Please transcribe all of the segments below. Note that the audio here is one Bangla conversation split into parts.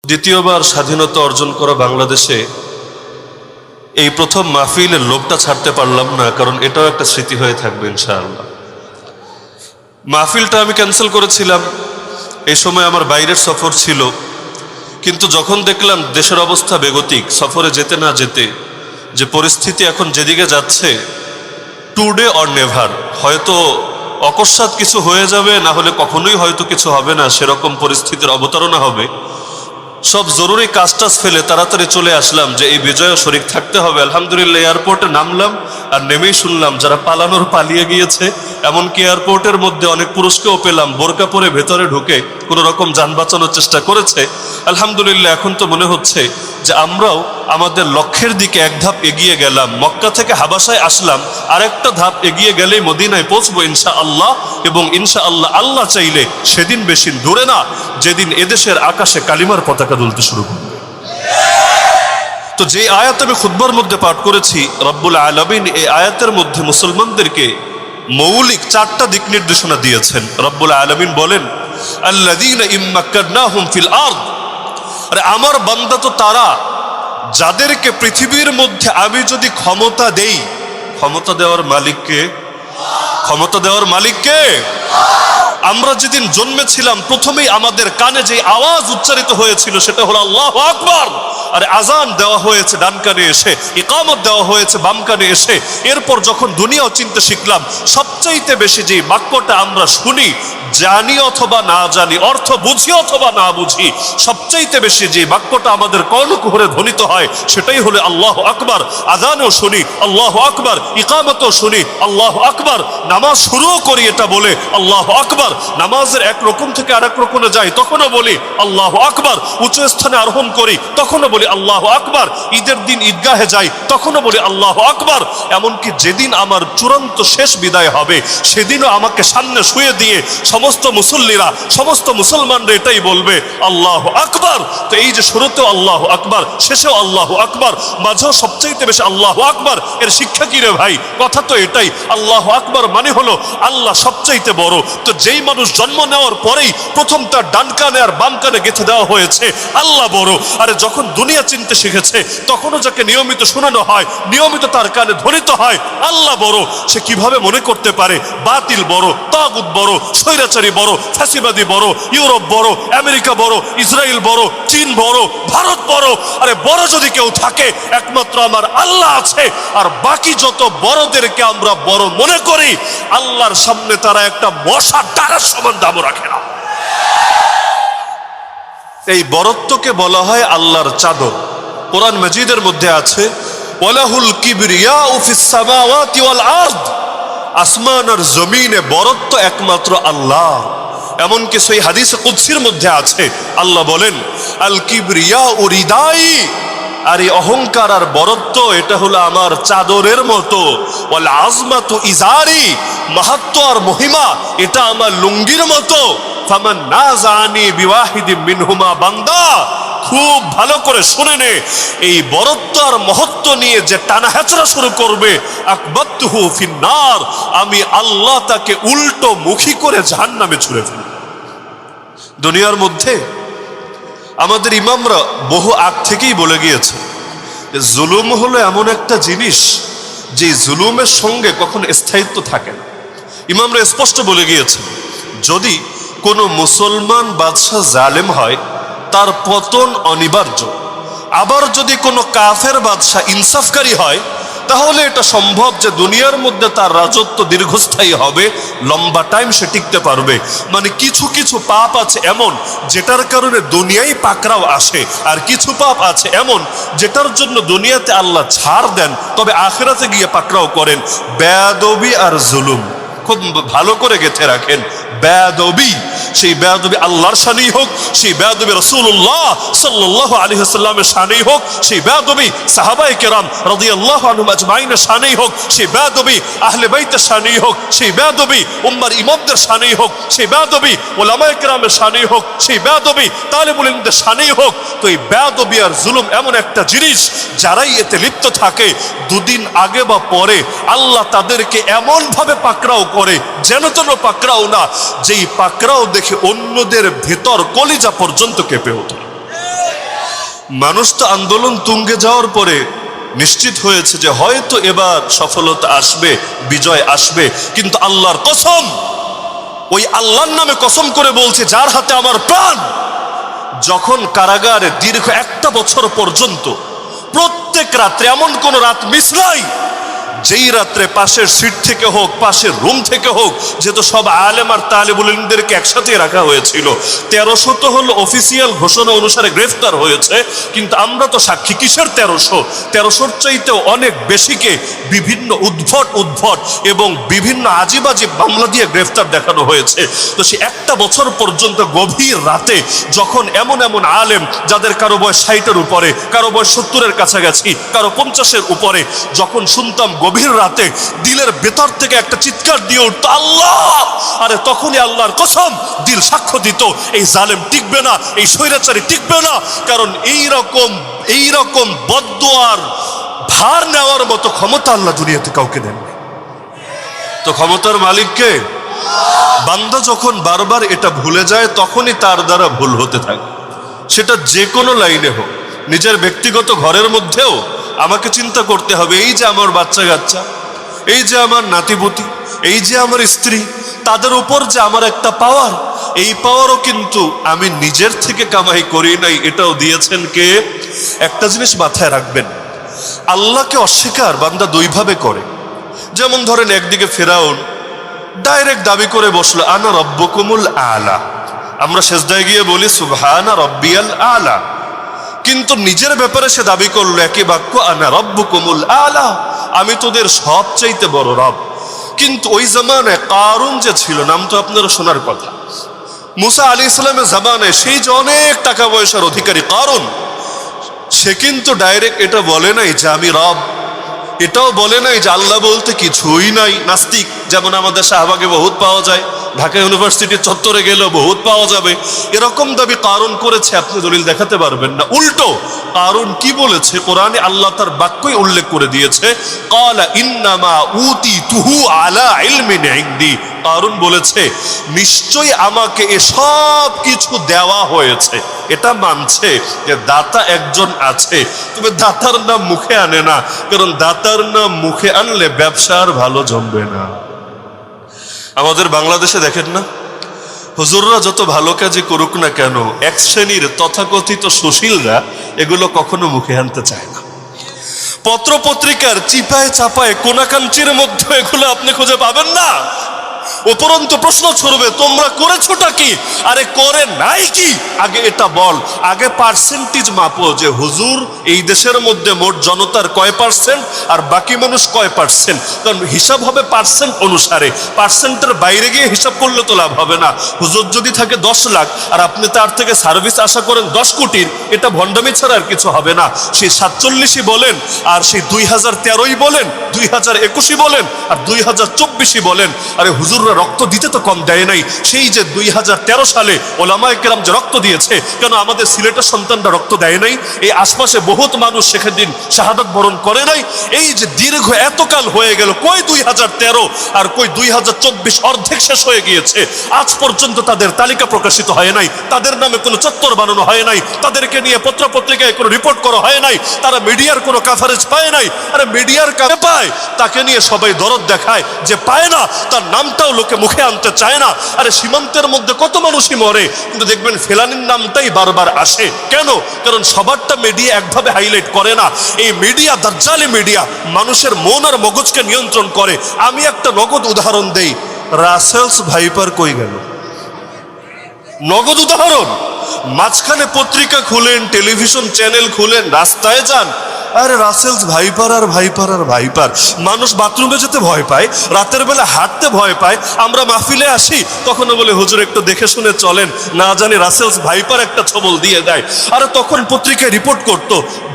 দ্বিতীয়বার স্বাধীনতা অর্জন করা বাংলাদেশে এই প্রথম মাহফিলের লোকটা ছাড়তে পারলাম না, কারণ এটাও একটা স্মৃতি হয়ে থাকবে ইনশাআল্লাহ। মাহফিলটা আমি ক্যান্সেল করেছিলাম, এই সময় আমার বাইরের সফর ছিল, কিন্তু যখন দেখলাম দেশের অবস্থা বেগতিক, সফরে যেতে না যেতে যে পরিস্থিতি এখন যেদিকে যাচ্ছে, টুডে অর নেভার, হয়তো অকস্মাৎ কিছু হয়ে যাবে, না হলে কখনোই হয়তো কিছু হবে না, সেরকম পরিস্থিতির অবতারণা হবে। সব জরুরি কাজটাজ ফেলে তাড়াতাড়ি চলে আসলাম যে এই বিজয়ে শরীক থাকতে হবে। আলহামদুলিল্লাহ এয়ারপোর্টে নামলাম আর নেমেই শুনলাম যারা পালানোর পালিয়ে গিয়েছে, এমনকি এয়ারপোর্টের মধ্যে অনেক পুরস্কারও পেলাম, বোরকা পরে ভেতরে ঢুকে কোনো রকম যান বাঁচানোর চেষ্টা করেছে। আলহামদুলিল্লাহ এখন তো মনে হচ্ছে যে আমরাও আমাদের লক্ষ্যের দিকে এক ধাপ এগিয়ে গেলাম। মক্কা থেকে হাবাসায় আসলাম, আরেকটা ধাপ এগিয়ে গেলেই মদিনায় পৌঁছবো ইনশাআল্লাহ। এবং ইনশাআল্লাহ আল্লাহ চাইলে সেদিন বেশি দূরে না যেদিন এদেশের আকাশে কালিমার পতাকা দুলতে শুরু করবে। তো যে আয়াত আমি খুতবার মধ্যে পাঠ করেছি, রব্বুল আলামিন এই আয়াতের মধ্যে মুসলমানদেরকে মৌলিক 4টা দিক নির্দেশনা দিয়েছেন। রব্বুল আলামিন বলেন, আল্লাযীনা ইম্মাক্কানাহুম ফিল আরদ, আরে আমার বান্দা তো তারা যাদেরকে পৃথিবীর মধ্যে আমি যদি ক্ষমতা দেই। ক্ষমতা দেওয়ার মালিককে? ক্ষমতা দেওয়ার মালিককে? আমরা যেদিন জন্মেছিলাম প্রথমেই আমাদের কানে যে আওয়াজ উচ্চারিত হয়েছিল সেটা হলো আল্লাহু আকবার। আরে আজান দেওয়া হয়েছে ডান কানে এসে, ইকামত দেওয়া হয়েছে বাম কানে এসে। এরপর যখন দুনিয়াও চিনতে শিখলাম, সবচাইতে বেশি যে বাক্যটা আমরা শুনি, জানি অথবা না জানি, অর্থ বুঝি অথবা না বুঝি, সবচাইতে বেশি যে বাক্যটা আমাদের কর্ণকুহরে ধ্বনিত হয় সেটাই হলো আল্লাহু আকবার। আজানও শুনি আল্লাহু আকবার, ইকামতও শুনি আল্লাহু আকবার, নামাজ শুরুও করি এটা বলে আল্লাহু আকবার। নামাজের এক রকম থেকে আরেক রকমে যাই তখনও বলি আল্লাহু আকবার। উচ্চ স্থানে আরোহণ করি তখনও বলি আল্লাহু আকবার। ঈদের দিন ঈদগাহে যাই তখনও বলি আল্লাহু আকবার। এমনকি যেদিন আমার চূড়ান্ত শেষ বিদায় হবে সেদিনও আমাকে সামনে শুয়ে দিয়ে সমস্ত মুসল্লিরা, সমস্ত মুসলমানরা এটাই বলবে আল্লাহু আকবার। তো এই যে শুরুতেও আল্লাহু আকবার, শেষেও আল্লাহু আকবার, মাঝেও সবচাইতে বেশি আল্লাহু আকবার, এর শিক্ষা কি রে ভাই? কথা তো এটাই, আল্লাহু আকবার মানে হলো আল্লাহ সবচাইতে বড়। তো যেই মানুষ জন্ম নেওয়ার পরেই প্রথম তার ডান কানে আর বাম কানে গেঁথে দেওয়া হয়েছে আল্লাহ বড়, আরে যখন দুনিয়া চিনতে শিখেছে তখনও যাকে নিয়মিত শোনানো হয়, নিয়মিত তার কানে ধ্বনিত হয় আল্লাহ বড়, সে কিভাবে মনে করতে পারে বাতিল বড়, তাগুত বড়, স্বৈরাচারী বড়, ফ্যাসিবাদী বড়, ইউরোপ বড়, আমেরিকা বড়, ইসরায়েল বড়, চীন বড়, ভারত বড়? আরে বড় যদি কেউ থাকে একমাত্র আমার আল্লাহ আছে। আর বাকি যত বড়দেরকে আমরা বড় মনে করি, আল্লাহর সামনে তারা একটা মশা টাকার সমান দাম রাখে না। এই বরত্বকে বলা হয় আল্লাহর চাদর। কোরআন মাজিদের মধ্যে আছে, ওয়ালাহুল কিবরিয়াউ ফিস সামাওয়াতি ওয়াল আরদ, আসমান আর জমিনে বরত্ব একমাত্র আল্লাহ। এমনকি সেই হাদিসে কুদসির মধ্যে আছে, আল্লাহ বলেন আল কিবরিয়াউ রিদাই, আর এই অহংকার আর বরত্ব এটা হলো আমার চাদরের মতো। ওয়াল আজমাতু ইজারি, মাহাত্ম্য আর মহিমা এটা আমার লুঙ্গির মতো। ফামান নাযানি বিওয়াহিদিন মিনহুমা, বান্দা খুব ভালো করে শুনে নে, এই বরত্ব আর মহত্ব নিয়ে যে টানা হেচড়া শুরু করবে, আকবাতুহু ফিন্নার, আমি আল্লাহ তাকে উল্টো মুখী করে জাহান্নামে ছুঁড়ে ফেলব। দুনিয়ার মধ্যে আমাদের ইমামরা বহু আগ থেকেই বলে গিয়েছে যে জুলুম হলো এমন একটা জিনিস যে জুলুমের সঙ্গে কখনো স্থায়িত্ব থাকে না। ইমামরা স্পষ্ট বলে গিয়েছে, যদি কোনো মুসলমান বাদশাহ জালেম হয় তার পতন অনিবার্য। আবার যদি কোনো কাফের বাদশাহ ইনসাফকারী হয় তাহলে এটা সম্ভব যে দুনিয়ার মধ্যে তার রাজত্ব দীর্ঘস্থায়ী হবে, লম্বা টাইম সে টিকতে পারবে। মানে কিছু কিছু পাপ আছে এমন যেটার কারণে দুনিয়ায় পাকড়াও আসে, আর কিছু পাপ আছে এমন যেটার জন্য দুনিয়াতে আল্লাহ ছাড় দেন তবে আখিরাতে গিয়ে পাকড়াও করেন। বেয়াদবি আর জুলুম খুব ভালো করে গেঁথে রাখেন। বেয়াদবি, সেই বেয়াদবি আল্লাহর শানেই হোক, সেই বেয়াদবি রাসূলুল্লাহ সাল্লাল্লাহু আলাইহি ওয়াসাল্লামের শানেই হোক, সেই বেয়াদবি সাহাবায়ে কেরাম রাদিয়াল্লাহু আনহুম আজমাইনের শানেই হোক, সেই বেয়াদবি আহলে বাইতের শানেই হোক, সেই বেয়াদবি উম্মার ইমামদের শানেই হোক, সেই বেয়াদবি উলামায়ে কেরামের শানেই হোক, সেই বেয়াদবি তালিবুল ইলমদের শানেই হোক। তো এই বেয়াদবি আর জুলুম এমন একটা জিনিস, যারাই এতে লিপ্ত থাকে দুদিন আগে বা পরে আল্লাহ তাদেরকে এমন ভাবে পাকড়াও করে, যেন তেন পাকড়াও না, যেই পাকড়াও দেখে অন্যদের ভেতর কলিজা পর্যন্ত কেঁপে ওঠে। মানুষ তো আন্দোলন তুঙ্গে যাওয়ার পরে নিশ্চিত হয়েছে যে হয়তো এবার সফলতা আসবে, বিজয় আসবে, কিন্তু আল্লাহর কসম, ওই আল্লাহর নামে কসম করে বলছে যার হাতে আমার প্রাণ, যখন কারাগারে দীর্ঘ 1 বছর পর্যন্ত প্রত্যেক রাত্রে, এমন কোন রাত মিস নাই যেই রাত্রে পাশের সিট থেকে হোক, পাশের রুম থেকে হোক, যেহেতু সব আলেম আর তালেবুল ইলমদেরকে একসাথে রাখা হয়েছিল, 1300 তো হলো অফিসিয়াল ঘোষণা অনুসারে গ্রেফতার হয়েছে, কিন্তু আমরা তো সাক্ষী কিসের 1300 চাইতেও অনেক বেশিকে বিভিন্ন উদ্ভট এবং বিভিন্ন আজিব মামলা দিয়ে গ্রেফতার দেখানো হয়েছে। তো সে 1 বছর পর্যন্ত গভীর রাতে যখন এমন আলেম যাদের কারো বয়স 60-এর উপরে, কারো বয়স 70-এর কাছাকাছি, কারো 50-এর উপরে, যখন শুনতাম গভীর রাতে দিলের ভেতর থেকে একটা চিৎকার দিয়ে উঠতো আল্লাহ, আরে তখনই আল্লাহর কসম দিল সাক্ষ্য দিত এই জালেম টিকবে না, এই স্বৈরাচারী টিকবে না, কারণ এইরকম বদদুয়ার ভার নেওয়ার মতো ক্ষমতা আল্লাহ দুনিয়াতে কাউকে দেন। তো ক্ষমতার মালিককে বান্দা যখন বারবার এটা ভুলে যায়, তখনই তার দ্বারা ভুল হতে থাকে, সেটা যে কোনো লাইনে হোক। নিজের ব্যক্তিগত ঘরের মধ্যেও আমাকে চিন্তা করতে হবে, এই যে আমার বাচ্চা কাচ্চা, এই যে আমার নাতিপুতি, এই যে আমার স্ত্রী, তাদের উপর যে আমার একটা পাওয়ার, এই পাওয়ারও কিন্তু আমি নিজের থেকে কামাই করি নাই, এটাও দিয়েছেন কে? একটা জিনিস মাথায় রাখবেন, আল্লাহকে অস্বীকার বান্দা 2 ভাবে করে। যেমন ধরেন, একদিকে ফেরাউন ডাইরেক্ট দাবি করে বসলো আনা রব্বুকুমুল আলা, আমরা সেজদায় গিয়ে বলি সুবহানা রব্বিয়াল আলা, কিন্তু নিজের ব্যাপারে সে দাবি করলো একই বাক্য আনা রব্বুকুমুল আলা, আমি তোদের সবচাইতে বড় রব। কিন্তু ওই জামানায় কারুন যে ছিল, নাম তো আপনারা শোনার কথা, মুসা আলাইহিস সালামের জামানায় সেই যে অনেক টাকা পয়সার অধিকারী কারুন, সে কিন্তু ডাইরেক্ট এটা বলে নাই যে আমি রব, এটাও বলে নাই যে আল্লাহ বলতে কিছুই নাই, নাস্তিক, যেমন আমাদের শাহবাগে বহুত পাওয়া যায়, ঢাকা ইউনিভার্সিটির চত্বরে গেলেও বহুত পাওয়া যাবে। এরকম দাবি কারুন করেছে, আপনি দলিল দেখাতে পারবেন না। উল্টো কারুন কি বলেছে, কোরআনে আল্লাহ তার বাক্যই উল্লেখ করে দিয়েছে, ক্বালা ইন্নামা উতিতুহু আলা ইলমিন ইনদি, কারুন বলেছে নিশ্চয়ই আমাকে এসব কিছু দেওয়া হয়েছে। এটা মানছে যে দাতা একজন আছে, তবে দাতার নাম মুখে আনে না, কারণ দাতার নাম মুখে আনলে ব্যবসার ভালো জমবে না। আমাদের বাংলাদেশে দেখেন না, হুজুররা যত ভালো কাজই করুক না কেন, এক শ্রেণীর তথাকথিত সুশীলরা এগুলো কখনো মুখে আনতে চায় না। পত্র পত্রিকার চিপায় চাপায় কোনাকাঞ্চির মধ্যে এগুলো আপনি খুঁজে পাবেন না। উপরন্ত প্রশ্ন ছড়বে, তোমরা করেছোটা কি? আরে করে নাই কি? আগে এটা বল, আগে পার্সেন্টেজ মাপো যে হুজুর এই দেশের মধ্যে মোট জনতার কয় পার্সেন্ট আর বাকি মানুষ কয় পার্সেন্ট, কারণ হিসাব হবে পার্সেন্ট অনুসারে, পার্সেন্টের বাইরে গিয়ে হিসাব করলে তো লাভ হবে না। হুজুর যদি থাকে 10 লাখ আর আপনি তার থেকে সার্ভিস আশা করেন 10 কোটির, এটা ভণ্ডামি ছাড়া আর কিছু হবে না। সেই 47ই বলেন আর সেই 2013ই বলেন, 2021ই বলেন আর 2024ই বলেন, আরে হুজুররা রক্ত দিতে তো কম দেয় নাই। সেই যে 2013 সালে ওলামায়ে কেরাম যে রক্ত দিয়েছে, কেন আমাদের সিলেটের সন্তানরা রক্ত দেয় নাই? এই আশপাশে বহুত মানুষ সেদিন শাহাদাত বরণ করে নাই? এই যে দীর্ঘ এতকাল হয়ে গেল, কই 2013 আর কই 2024, অর্ধেক শেষ হয়ে গিয়েছে, আজ পর্যন্ত তাদের তালিকা প্রকাশিত হয় নাই, তাদের নামে কোনো চত্বর বানানো হয় নাই, তাদেরকে নিয়ে পত্র পত্রিকায় কোনো রিপোর্ট করা হয় নাই, তারা মিডিয়ার কোনো কাভারেজ পায় নাই। আরে মিডিয়ার কাছে পায়, তাকে নিয়ে সবাই দরদ দেখায়, যে পায় না তার নামটাও লোকে মুখে আনতে চায় না। আরে সীমান্তের মধ্যে কত মানুষই মরে, কিন্তু দেখবেন ফেলানির নামটাই বারবার আসে। কেন? কারণ সবারটা মিডিয়া একভাবে হাইলাইট করে না। এই মিডিয়া, দাজ্জালি মিডিয়া, মানুষের মন আর মগজকে নিয়ন্ত্রণ করে। আমি একটা নগদ উদাহরণ দেই, রাসেলস ভাইপার কই গেল? নগদ উদাহরণ। মাঝখানে পত্রিকা খুলেন, টেলিভিশন চ্যানেল খুলেন, রাস্তায় যান, আরে রাসেলস ভাইপার আর ভাইপার আর ভাইপার। মানুষ বাথরুমে যেতে ভয় পায়, রাতের বেলা হাঁটতে ভয় পায়। আমরা মাহফিলে আসি, তখন বলে হুজুর একটু দেখে শুনে চলেন, না জানি রাসেলস ভাইপার একটা ছবল দিয়ে দেয়। আরে তখন পত্রিকায় রিপোর্ট করত,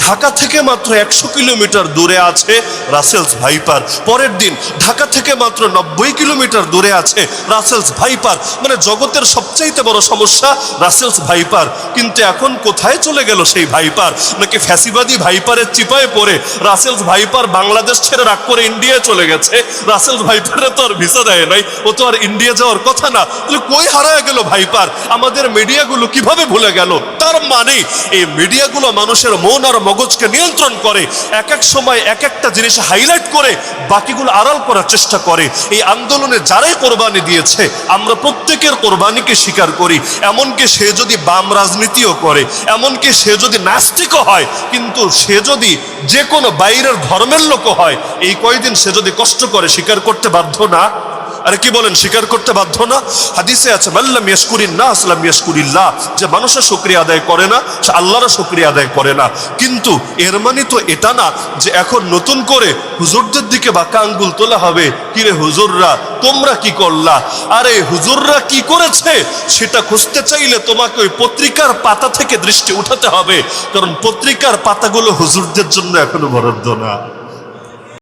ঢাকা থেকে মাত্র 100 কিলোমিটার দূরে আছে রাসেলস ভাইপার। পরের দিন ঢাকা থেকে মাত্র 90 কিলোমিটার দূরে আছে রাসেলস ভাইপার। মানে জগতের সবচাইতে বড় সমস্যা রাসেলস ভাইপার। কিন্তু এখন কোথায় চলে গেল সেই ভাইপার? নাকি ফ্যাসিবাদী ভাইপারের চিপায় পড়ে রাসেলস ভাইপার বাংলাদেশ ছেড়ে রাগ করে ইন্ডিয়ায় চলে গেছে, রাসেলস ভাইপারে তো আর ভিসা দেয় নাই, ও তো আর ইন্ডিয়া যাওয়ার কথা না, তাহলে কই হারায় গেল ভাইপার? আমাদের মিডিয়াগুলো কিভাবে ভুলে গেল? তার মানে এই মিডিয়াগুলো মানুষের মন আর মগজকে নিয়ন্ত্রণ করে, এক এক সময় এক একটা জিনিস হাইলাইট করে বাকিগুলো আড়াল করার চেষ্টা করে। এই আন্দোলনে যারাই কোরবানি দিয়েছে আমরা প্রত্যেকের কোরবানিকে স্বীকার করি, এমনকি সে যদি বাম রাজনীতিও করে, এমনকি সে যদি নাস্তিকও হয়, কিন্তু সে যদি যে কোনো বাইরের ধর্মের লোকও হয়, এই কয়দিন সে যদি কষ্ট করে স্বীকার করতে বাধ্য না? আরে কি বলেন, স্বীকার করতে বাধ্য না? হাদিসে আছে মাল্লাম ইয়াশকুরিন নাস লাম ইয়াশকুরিল্লাহ, যে মানুষের শুকরিয়া আদায় করে না সে আল্লাহর শুকরিয়া আদায় করে না। কিন্তু এর মানে তো এটা না যে এখন নতুন করে হুজুরদের দিকে বাঁকা আঙ্গুল তোলা হবে, কিরে হুজুররা তোমরা কি করলা? আরে হুজুররা কি করেছে সেটা খুঁজতে চাইলে তোমাকে ওই পত্রিকার পাতা থেকে দৃষ্টি উঠাতে হবে, কারণ পত্রিকার পাতাগুলো হুজুরদের জন্য এখনো বরাদ্দ না।